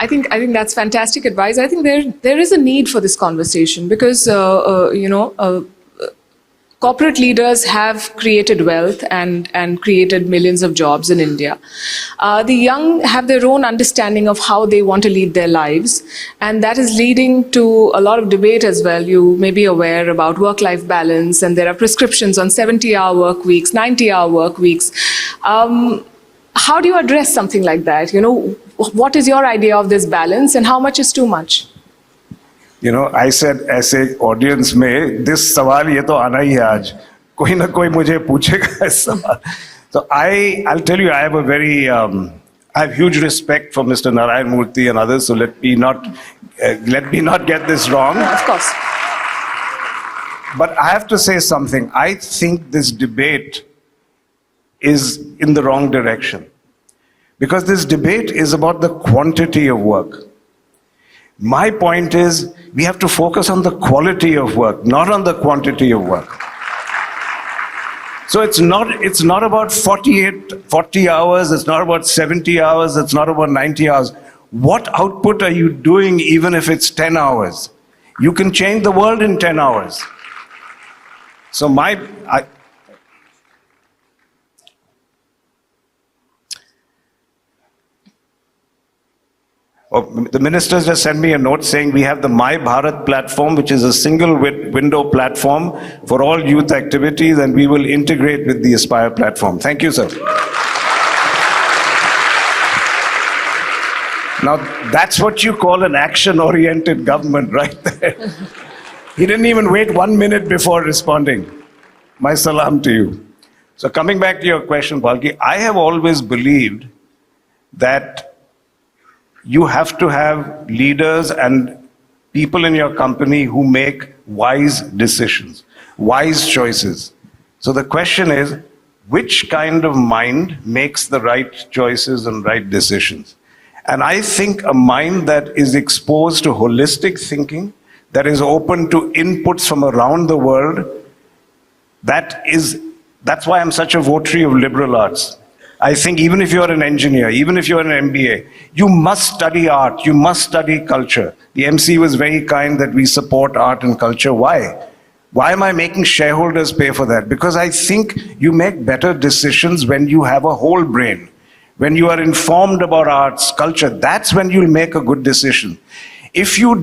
I think that's fantastic advice. I think there is a need for this conversation because corporate leaders have created wealth and created millions of jobs in India. The young have their own understanding of how they want to lead their lives, and that is leading to a lot of debate as well. You may be aware about work-life balance, and there are prescriptions on 70-hour work weeks, 90-hour work weeks. How do you address something like that? What is your idea of this balance, and how much is too much? I said, ऐसे audience में, this सवाल ये तो आना ही है आज. कोई ना कोई मुझे पूछेगा इस सवाल. So I'll tell you, I have huge respect for Mr. Narayan Murthy and others. So let me not get this wrong. Of course. But I have to say something. I think this debate is in the wrong direction, because this debate is about the quantity of work. My point is, we have to focus on the quality of work, not on the quantity of work. So it's not about 40 hours, it's not about 70 hours, it's not about 90 hours. What output are you doing even if it's 10 hours? You can change the world in 10 hours. So the ministers just sent me a note saying we have the My Bharat platform, which is a single window platform for all youth activities, and we will integrate with the Aspire platform. Thank you, sir. Now, that's what you call an action-oriented government right there. He didn't even wait 1 minute before responding. My salam to you. So coming back to your question, Palki, I have always believed that you have to have leaders and people in your company who make wise decisions, wise choices. So the question is, which kind of mind makes the right choices and right decisions? And I think a mind that is exposed to holistic thinking, that is open to inputs from around the world, that's why I'm such a votary of liberal arts. I think even if you're an engineer, even if you're an MBA, you must study art, you must study culture. The MC was very kind that we support art and culture. Why? Why am I making shareholders pay for that? Because I think you make better decisions when you have a whole brain. When you are informed about arts, culture, that's when you'll make a good decision. If you're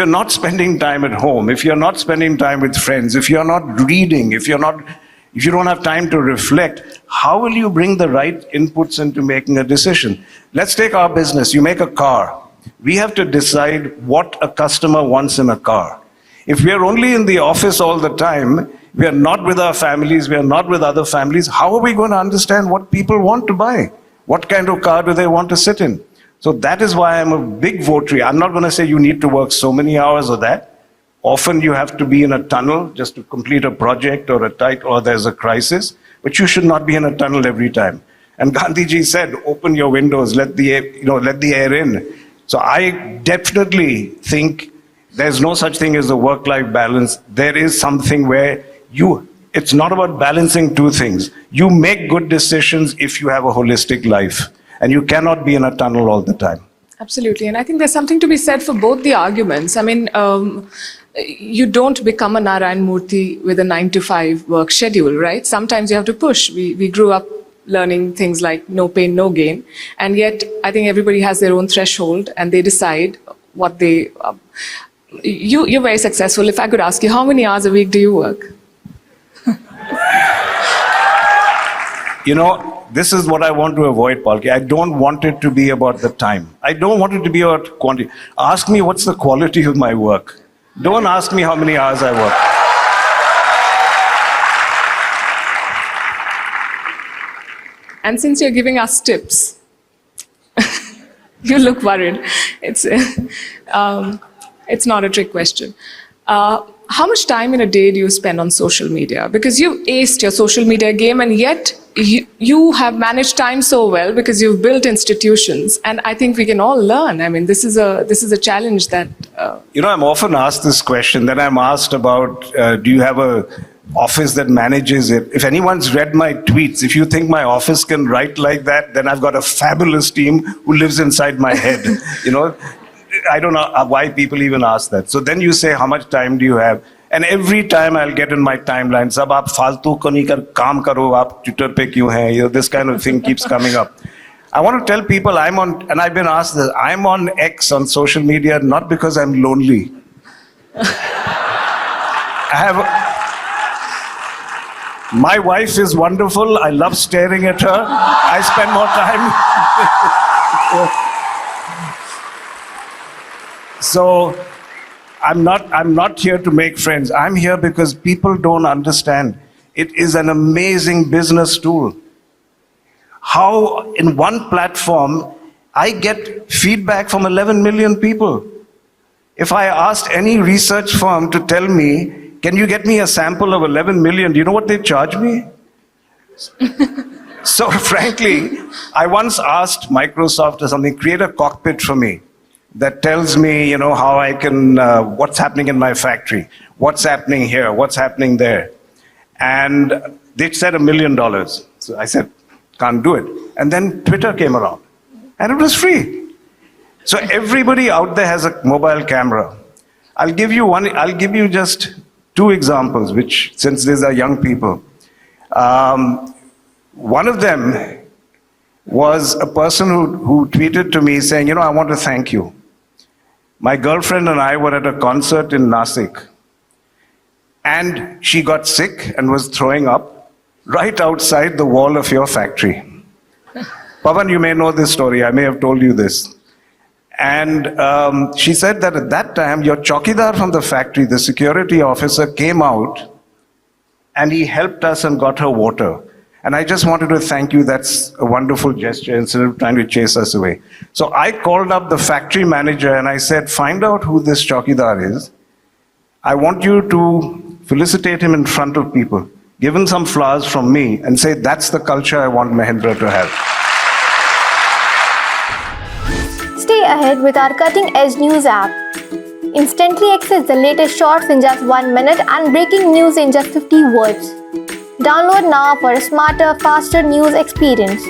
not spending time at home, if you're not spending time with friends, if you're not reading, if you don't have time to reflect, how will you bring the right inputs into making a decision? Let's take our business. You make a car. We have to decide what a customer wants in a car. If we are only in the office all the time, we are not with our families, we are not with other families, how are we going to understand what people want to buy? What kind of car do they want to sit in? So that is why I'm a big votary. I'm not going to say you need to work so many hours or that. Often you have to be in a tunnel just to complete a project or there's a crisis, but you should not be in a tunnel every time. And Gandhiji said, open your windows, let the air in. So I definitely think there's no such thing as a work-life balance. There is something where it's not about balancing two things. You make good decisions if you have a holistic life, and you cannot be in a tunnel all the time. Absolutely, and I think there's something to be said for both the arguments. I mean, you don't become a Narayan Murthy with a 9-to-5 work schedule, right? Sometimes you have to push. We grew up learning things like no pain, no gain. And yet, I think everybody has their own threshold and they decide what they... You're very successful. If I could ask you, how many hours a week do you work? This is what I want to avoid, Palki. I don't want it to be about the time. I don't want it to be about quantity. Ask me what's the quality of my work. Don't ask me how many hours I work. And since you're giving us tips, you look worried. It's not a trick question. How much time in a day do you spend on social media? Because you've aced your social media game, and yet you have managed time so well because you've built institutions. And I think we can all learn. I mean, this is a challenge that... I'm often asked this question. Then I'm asked about, do you have a office that manages it. If anyone's read my tweets, if you think my office can write like that, then I've got a fabulous team who lives inside my head. You know, I don't know why people even ask that. So then you say, how much time do you have? And every time I'll get in my timeline, sab aap faltu ko nahi kar kaam karo, aap Twitter pe kyun hai? You know, this kind of thing keeps coming up. I want to tell people I'm on, and I've been asked this, I'm on X on social media not because I'm lonely. My wife is wonderful. I love staring at her. I spend more time. So I'm not here to make friends. I'm here because people don't understand. It is an amazing business tool. How in one platform I get feedback from 11 million people. If I asked any research firm to tell me, can you get me a sample of 11 million? Do you know what they charge me? So frankly, I once asked Microsoft or something, create a cockpit for me that tells me, you know, how I can, what's happening in my factory, what's happening here, what's happening there. And they said $1 million. So I said, can't do it. And then Twitter came around and it was free. So everybody out there has a mobile camera. I'll give you just 2 examples, which, since these are young people. One of them was a person who tweeted to me saying, you know, I want to thank you. My girlfriend and I were at a concert in Nasik, and she got sick and was throwing up right outside the wall of your factory. Pawan, you may know this story. I may have told you this. And she said that at that time, your chowkidar from the factory, the security officer, came out and he helped us and got her water. And I just wanted to thank you. That's a wonderful gesture instead of trying to chase us away. So I called up the factory manager and I said, find out who this chowkidar is. I want you to felicitate him in front of people. Give him some flowers from me and say, that's the culture I want Mahindra to have. Stay ahead with our cutting-edge news app. Instantly access the latest shorts in just 1 minute and breaking news in just 50 words. Download now for a smarter, faster news experience.